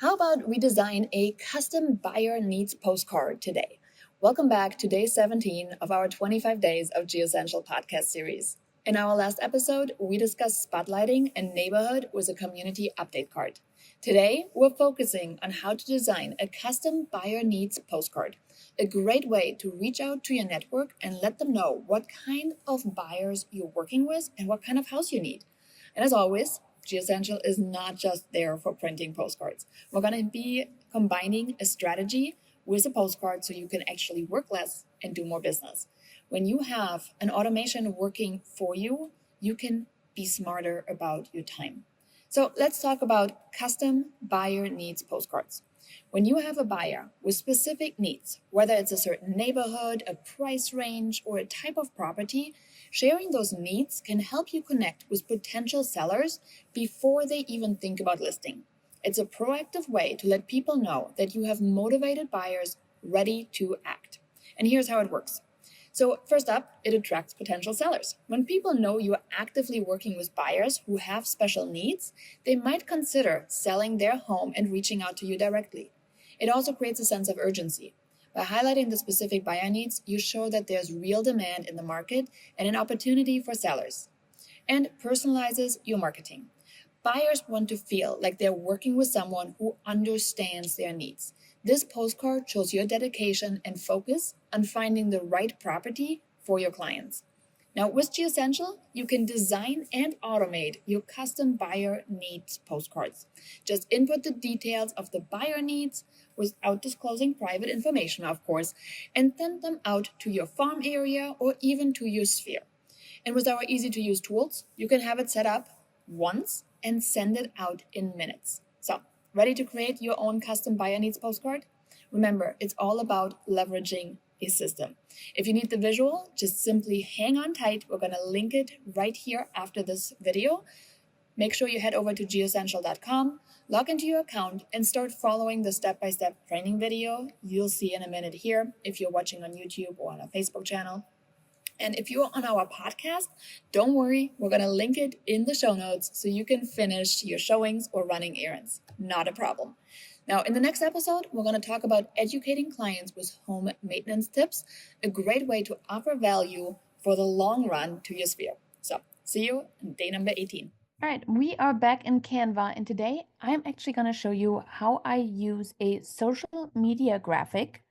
How about we design a custom buyer needs postcard today? Welcome back to day 17 of our 25 Days of GEOsential podcast series. In our last episode, we discussed spotlighting and neighborhood with a community update card. Today, we're focusing on how to design a custom buyer needs postcard, a great way to reach out to your network and let them know what kind of buyers you're working with and what kind of house you need. And as always, GEOsential is not just there for printing postcards. We're going to be combining a strategy with a postcard so you can actually work less and do more business. When you have an automation working for you, you can be smarter about your time. So let's talk about custom buyer needs postcards. When you have a buyer with specific needs, whether it's a certain neighborhood, a price range, or a type of property, sharing those needs can help you connect with potential sellers before they even think about listing. It's a proactive way to let people know that you have motivated buyers ready to act. And here's how it works. So first up, it attracts potential sellers. When people know you are actively working with buyers who have special needs, they might consider selling their home and reaching out to you directly. It also creates a sense of urgency. By highlighting the specific buyer needs, you show that there's real demand in the market and an opportunity for sellers. And personalizes your marketing. Buyers want to feel like they're working with someone who understands their needs. This postcard shows your dedication and focus on finding the right property for your clients. Now, with GEOsential, you can design and automate your custom buyer needs postcards. Just input the details of the buyer needs without disclosing private information, of course, and send them out to your farm area or even to your sphere. And with our easy-to-use tools, you can have it set up once and send it out in minutes. So, ready to create your own custom buyer needs postcard? Remember, it's all about leveraging a system. If you need the visual, just simply hang on tight. We're going to link it right here after this video. Make sure you head over to geosential.com, log into your account, and start following the step-by-step training video you'll see in a minute here if you're watching on YouTube or on a Facebook channel. And if you're on our podcast, don't worry, we're going to link it in the show notes so you can finish your showings or running errands. Not a problem. Now, in the next episode, we're going to talk about educating clients with home maintenance tips, a great way to offer value for the long run to your sphere. So, see you in day number 18. All right, we are back in Canva, and today I'm actually going to show you how I use a social media graphic.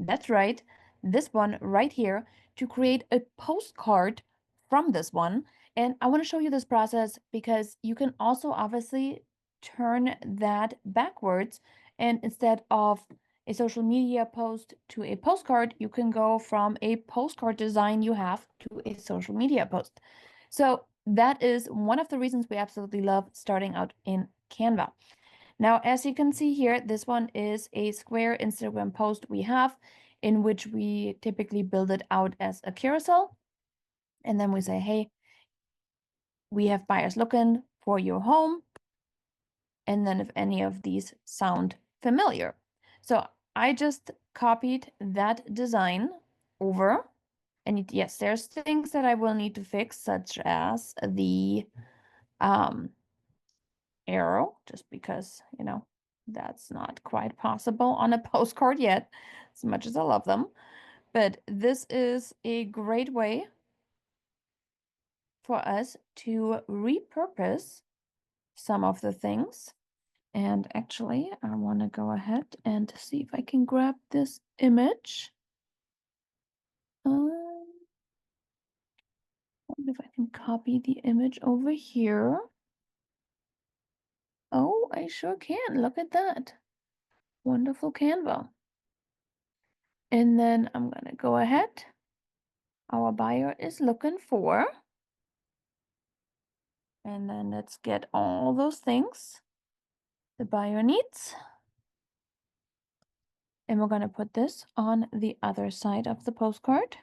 That's right, this one right here, to create a postcard from this one. And I want to show you this process because you can also obviously turn that backwards, and instead of a social media post to a postcard, you can go from a postcard design you have to a social media post. So that is one of the reasons we absolutely love starting out in Canva. Now, as you can see here, this one is a square Instagram post we have, in which we typically build it out as a carousel. And then we say, hey, we have buyers looking for your home. And then if any of these sound familiar. So I just copied that design over. And yes, there's things that I will need to fix, such as the arrow, just because, that's not quite possible on a postcard yet, as much as I love them. But this is a great way for us to repurpose some of the things. And actually, I want to go ahead and see if I can grab this image. I wonder if I can copy the image over here. Oh, I sure can. Look at that. Wonderful Canva. And then I'm going to go ahead. Our buyer is looking for. And then let's get all those things the buyer needs. And we're going to put this on the other side of the postcard.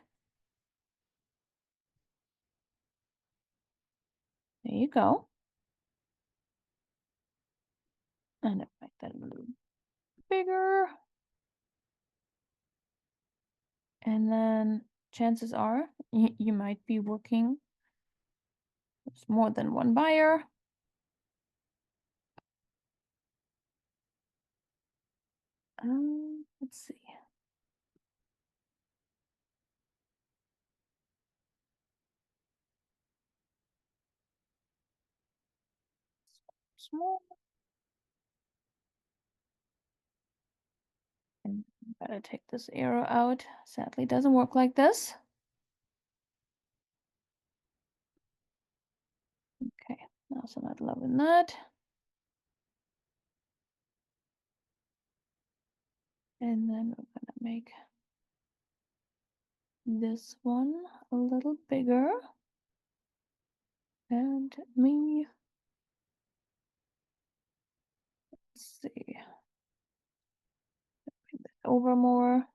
There you go. And I'll make that a little bigger. And then chances are you might be working with more than one buyer. Let's see. Small. And better take this arrow out. Sadly, it doesn't work like this. Okay, also not loving that. And then we're gonna make this one a little bigger. And me, let's see, bring that over more.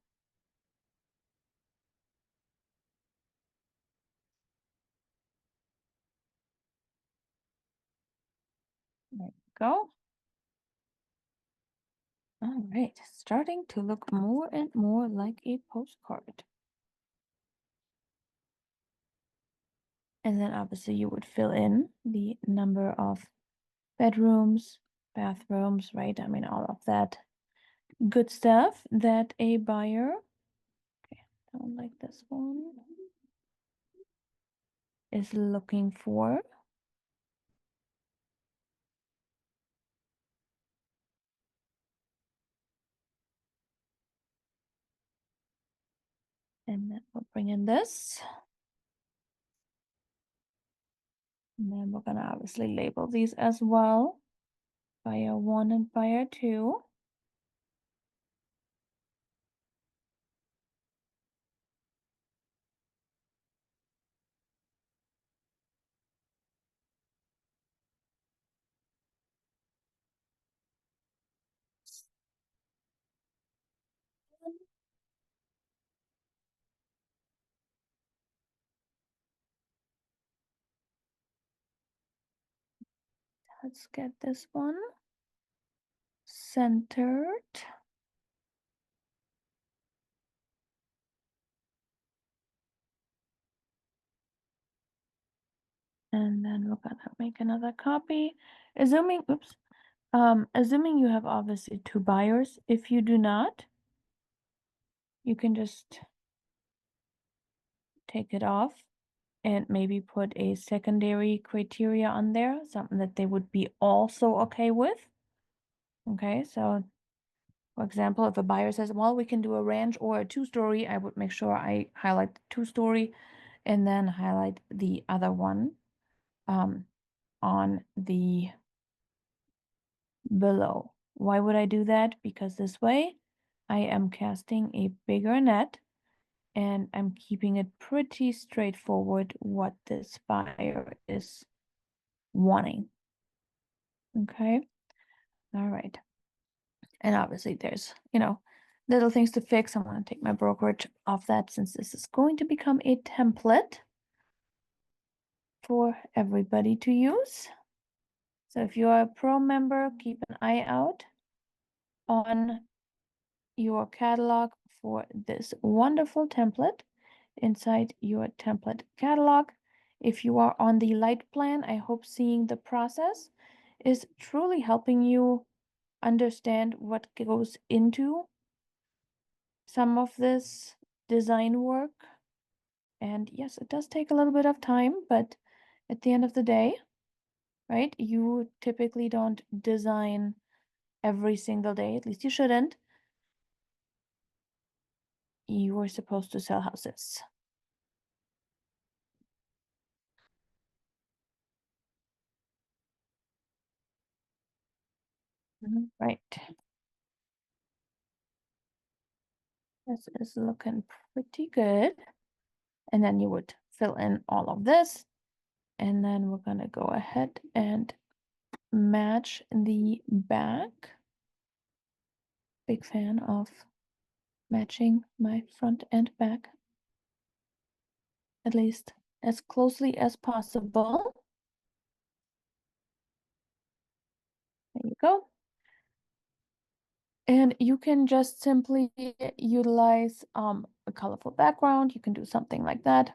There we go. All right, starting to look more and more like a postcard. And then obviously you would fill in the number of bedrooms, bathrooms, right? I mean, all of that good stuff that a buyer, okay, don't like this one, is looking for. And then we'll bring in this. And then we're gonna obviously label these as well. Buyer 1 and buyer 2. Let's get this one centered. And then we're gonna make another copy. Assuming, oops, assuming you have obviously 2 buyers. If you do not, you can just take it off and maybe put a secondary criteria on there, something that they would be also okay with. Okay, so for example, if a buyer says, well, we can do a ranch or a 2-story, I would make sure I highlight the 2-story and then highlight the other one on the below. Why would I do that? Because this way I am casting a bigger net and I'm keeping it pretty straightforward what this buyer is wanting. Okay. All right. And obviously there's, little things to fix. I'm going to take my brokerage off that since this is going to become a template for everybody to use. So if you are a pro member, keep an eye out on your catalog for this wonderful template inside your template catalog. If you are on the light plan, I hope seeing the process is truly helping you understand what goes into some of this design work. And yes, it does take a little bit of time, but at the end of the day, right, you typically don't design every single day, at least you shouldn't. You are supposed to sell houses. Right. This is looking pretty good. And then you would fill in all of this. And then we're gonna go ahead and match the back. Big fan of matching my front and back, at least as closely as possible. There you go. And you can just simply utilize a colorful background. You can do something like that.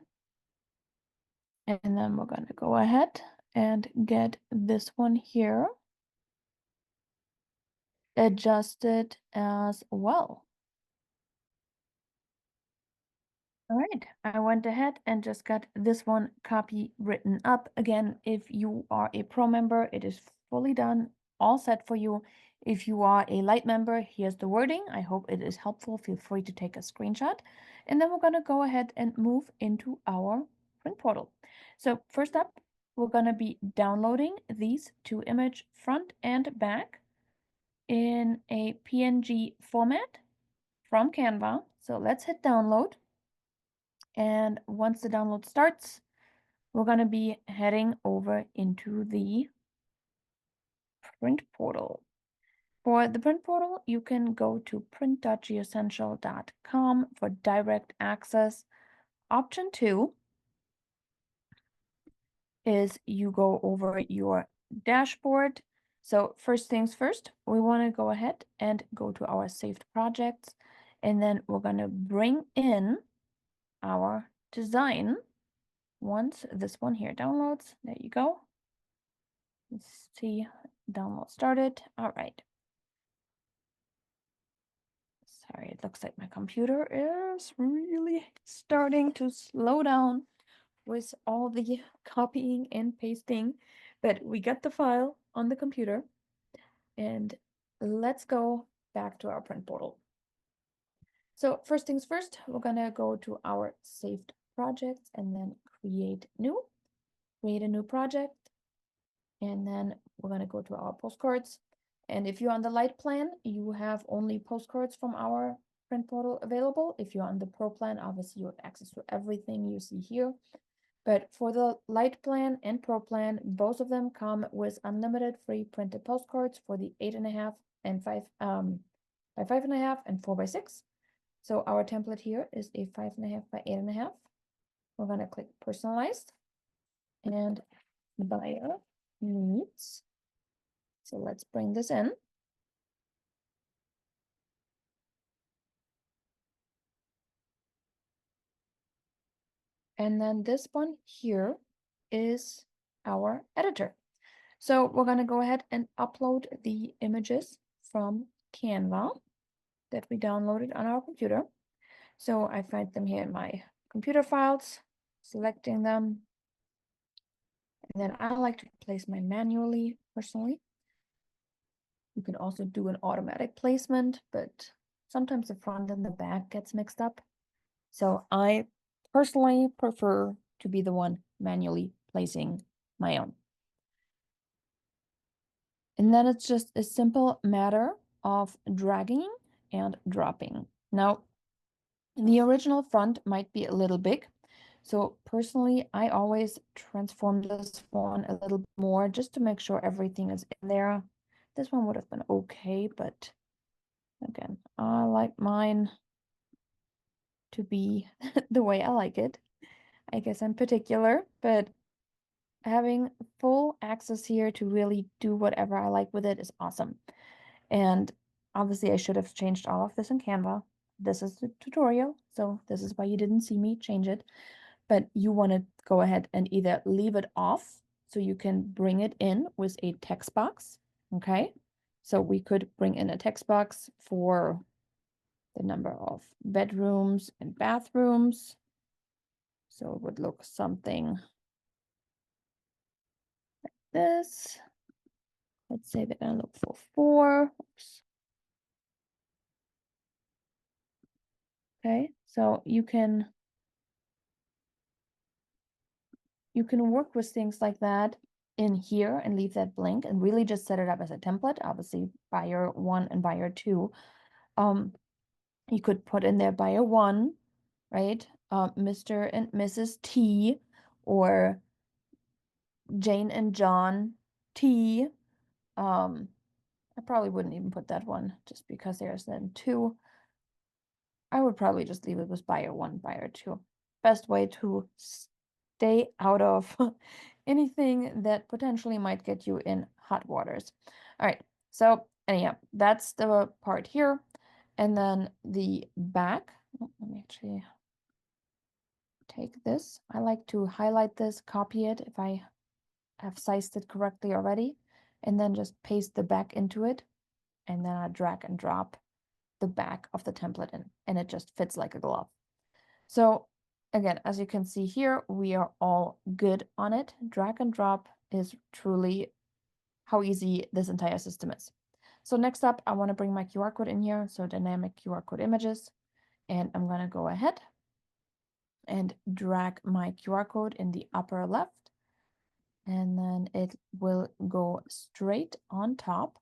And then we're going to go ahead and get this one here. adjusted as well. All right, I went ahead and just got this one copy written up. Again, if you are a pro member, it is fully done, all set for you. If you are a light member, here's the wording. I hope it is helpful. Feel free to take a screenshot. And then we're going to go ahead and move into our print portal. So first up, we're going to be downloading these two image front and back in a PNG format from Canva. So let's hit download. And once the download starts, we're going to be heading over into the print portal. For the print portal, you can go to print.geoessential.com for direct access. Option 2 is you go over your dashboard. So first things first, we want to go ahead and go to our saved projects, and then we're going to bring in our design. Once this one here downloads, there you go. Let's see, download started. All right. Sorry, it looks like my computer is really starting to slow down with all the copying and pasting, but we got the file on the computer, and let's go back to our print portal. So first things first, we're gonna go to our saved projects and then create a new project, and then we're gonna go to our postcards. And if you're on the light plan, you have only postcards from our print portal available. If you're on the pro plan, obviously you have access to everything you see here. But for the light plan and pro plan, both of them come with unlimited free printed postcards for the 8.5 and 5 by 5.5 and 4x6. So our template here is a 5.5 by 8.5. We're gonna click personalized and buyer needs. So let's bring this in. And then this one here is our editor. So we're going to go ahead and upload the images from Canva that we downloaded on our computer. So I find them here in my computer files, selecting them. And then I like to place mine manually, personally. You can also do an automatic placement, but sometimes the front and the back gets mixed up. So I personally prefer to be the one manually placing my own. And then it's just a simple matter of dragging and dropping. Now, the original front might be a little big. So personally, I always transform this one a little more just to make sure everything is in there. This one would have been okay, but again, I like mine to be the way I like it. I guess I'm particular, but having full access here to really do whatever I like with it is awesome. And obviously I should have changed all of this in Canva. This is the tutorial, so this is why you didn't see me change it. But you want to go ahead and either leave it off so you can bring it in with a text box, okay? So we could bring in a text box for the number of bedrooms and bathrooms. So it would look something like this. Let's say they're gonna look for 4. Oops. Okay, so you can work with things like that in here and leave that blank and really just set it up as a template. Obviously, buyer 1 and buyer 2. You could put in there buyer 1, right? Mr. and Mrs. T, or Jane and John T. I probably wouldn't even put that one just because there's then 2. I would probably just leave it with buyer 1, buyer 2. Best way to stay out of anything that potentially might get you in hot waters. All right, so anyhow, that's the part here. And then the back, let me actually take this. I like to highlight this, copy it if I have sized it correctly already, and then just paste the back into it. and then I drag and drop the back of the template in, and it just fits like a glove. So again, as you can see here, we are all good on it. Drag and drop is truly how easy this entire system is. So next up, I want to bring my QR code in here. So dynamic QR code images, and I'm going to go ahead and drag my QR code in the upper left, and then it will go straight on top.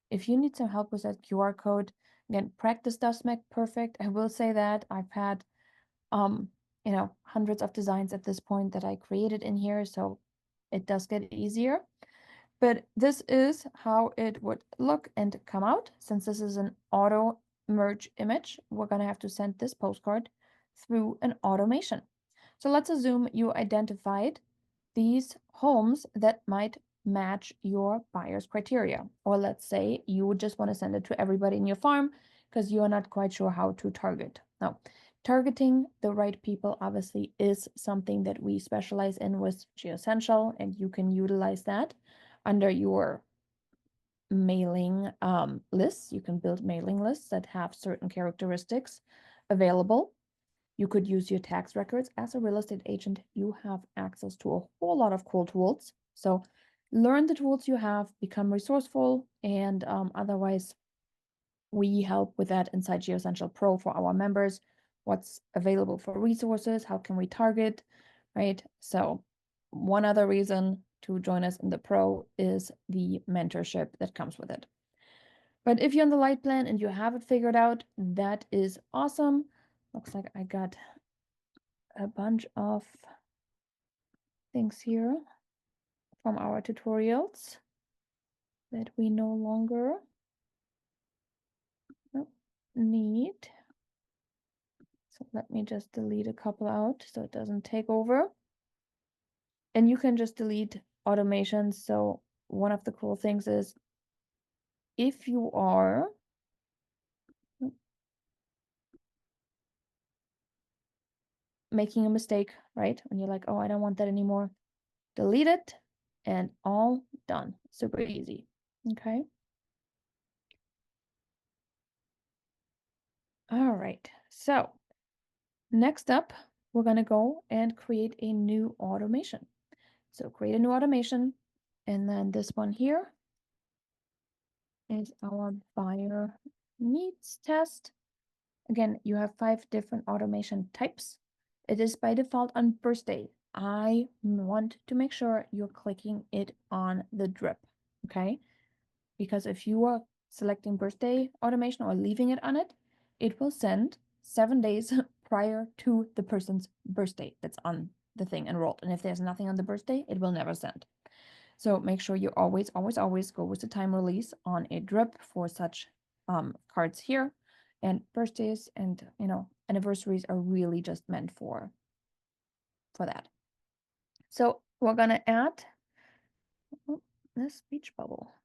If you need some help with that QR code, again, practice does make perfect. I will say that I've had hundreds of designs at this point that I created in here, so it does get easier. But this is how it would look and come out. Since this is an auto merge image, we're gonna have to send this postcard through an automation. So let's assume you identified these homes that might match your buyer's criteria. Or let's say you just want to send it to everybody in your farm because you are not quite sure how to target. Now, targeting the right people obviously is something that we specialize in with GEOsential, and you can utilize that under your mailing lists. You can build mailing lists that have certain characteristics available. You could use your tax records. As a real estate agent, you have access to a whole lot of cool tools. So learn the tools you have, become resourceful, and otherwise we help with that inside GeoEssential Pro for our members. What's available for resources? How can we target, right? So one other reason to join us in the Pro is the mentorship that comes with it. But if you're on the light plan and you have it figured out, that is awesome. Looks like I got a bunch of things here from our tutorials that we no longer need. So let me just delete a couple out so it doesn't take over. And you can just delete automations. So one of the cool things is if you are making a mistake, right? When you're like, oh, I don't want that anymore, delete it and all done. Super easy. Okay. All right. So next up, we're going to go and create a new automation. So create a new automation. And then this one here is our buyer needs test. Again, you have 5 different automation types. It is by default on birthday. I want to make sure you're clicking it on the drip, okay? Because if you are selecting birthday automation or leaving it on it, it will send 7 days prior to the person's birthday that's on the thing enrolled. And if there's nothing on the birthday, it will never send. So make sure you always, always, always go with the time release on a drip for such cards here. And birthdays and anniversaries are really just meant for that. So we're gonna add this speech bubble.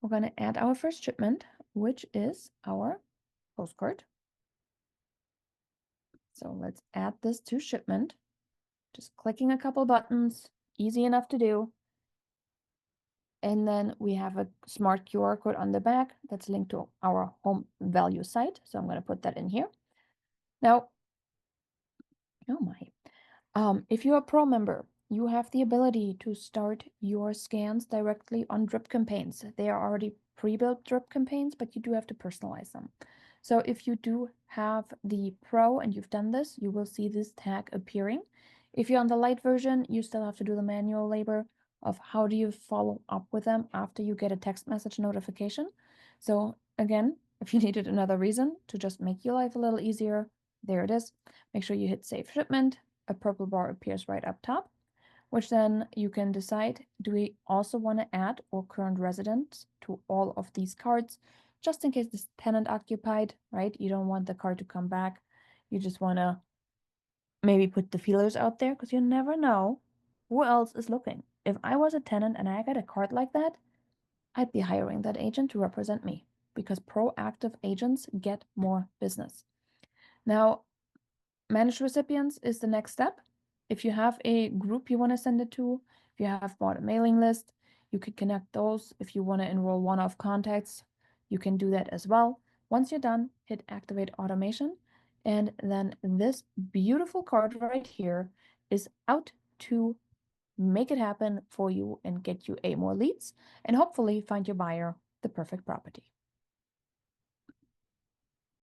We're gonna add our first shipment, which is our postcard. So let's add this to shipment. Just clicking a couple buttons, easy enough to do. And then we have a smart QR code on the back that's linked to our home value site. So I'm going to put that in here. Now, oh my, if you're a pro member, you have the ability to start your scans directly on drip campaigns. They are already pre-built drip campaigns, but you do have to personalize them. So if you do have the pro and you've done this, you will see this tag appearing. If you're on the light version, you still have to do the manual labor of how do you follow up with them after you get a text message notification. So again, if you needed another reason to just make your life a little easier, there it is. Make sure you hit save shipment. A purple bar appears right up top, which then you can decide, do we also want to add or current resident to all of these cards, just in case this tenant occupied, right? You don't want the card to come back. You just want to maybe put the feelers out there because you never know who else is looking. If I was a tenant and I got a card like that, I'd be hiring that agent to represent me because proactive agents get more business. Now, manage recipients is the next step. If you have a group you want to send it to, if you have bought a mailing list, you could connect those. If you want to enroll one-off contacts, You can do that as well. Once you're done, hit activate automation, and then this beautiful card right here is out to make it happen for you and get you A, more leads, and hopefully find your buyer the perfect property.